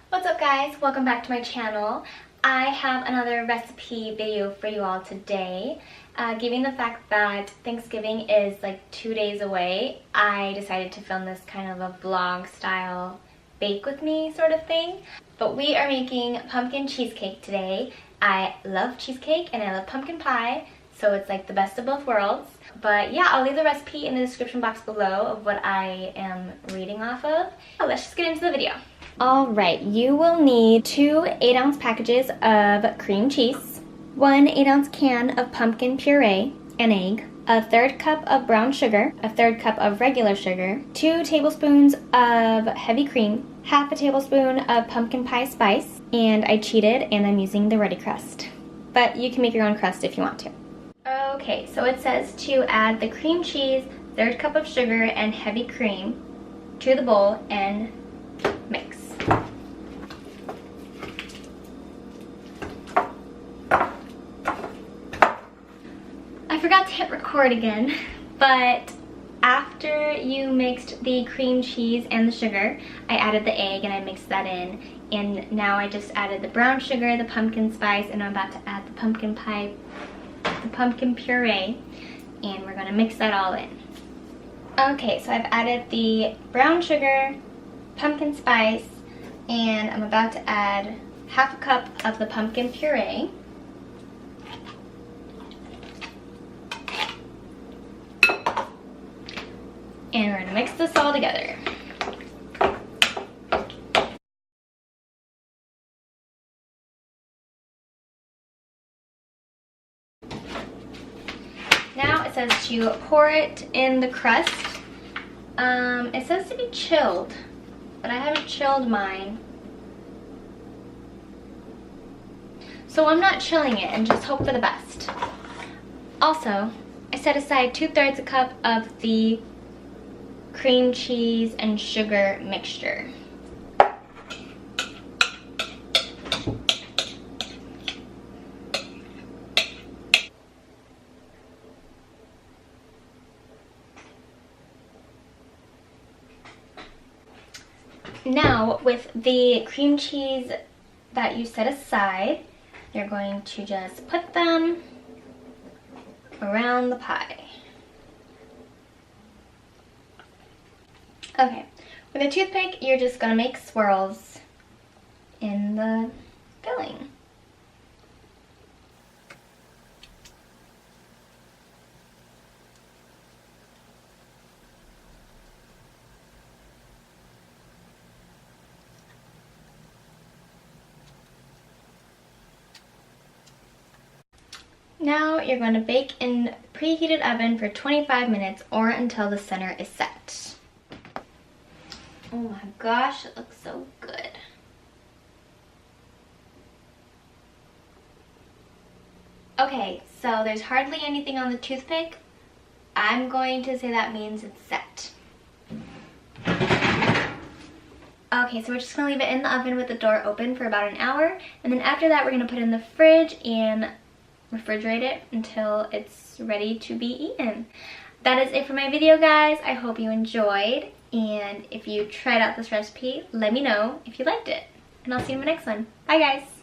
What's up guys? Welcome back to my channel. I have another recipe video for you all today. Given the fact that Thanksgiving is like 2 days away, I decided to film this kind of a vlog style bake with me sort of thing. But we are making pumpkin cheesecake today. I love cheesecake and I love pumpkin pie, so it's like the best of both worlds. But yeah, I'll leave the recipe in the description box below of what I am reading off of. Let's just get into the video. Alright, you will need 2 8-ounce packages of cream cheese, 1 8-ounce can of pumpkin puree, an egg, a 1/3 cup of brown sugar, a 1/3 cup of regular sugar, 2 tablespoons of heavy cream, 1/2 tablespoon of pumpkin pie spice, and I cheated and I'm using the ready crust. But you can make your own crust if you want to. Okay, so it says to add the cream cheese, 1/3 cup of sugar, and heavy cream to the bowl and mix. I forgot to hit record again, but after you mixed the cream cheese and the sugar, I added the egg and I mixed that in, and now I just added the brown sugar, the pumpkin spice, and I'm about to add the pumpkin puree, and we're gonna mix that all in. Okay, so I've added the brown sugar, pumpkin spice, and I'm about to add 1/2 cup of the pumpkin puree. And we're gonna mix this all together. Now it says to pour it in the crust. It says to be chilled, but I haven't chilled mine. So I'm not chilling it and just hope for the best. Also, I set aside 2/3 cup of the cream cheese and sugar mixture. Now, with the cream cheese that you set aside, you're going to just put them around the pie. Okay, with a toothpick, you're just gonna make swirls in the filling. Now you're going to bake in preheated oven for 25 minutes or until the center is set. Oh my gosh, it looks so good. Okay, so there's hardly anything on the toothpick. I'm going to say that means it's set. Okay, so we're just going to leave it in the oven with the door open for about an hour. And then after that, we're going to put it in the fridge and refrigerate it until it's ready to be eaten. That is it for my video, guys. I hope you enjoyed, and if you tried out this recipe, let me know if you liked it, and I'll see you in my next one. Bye guys.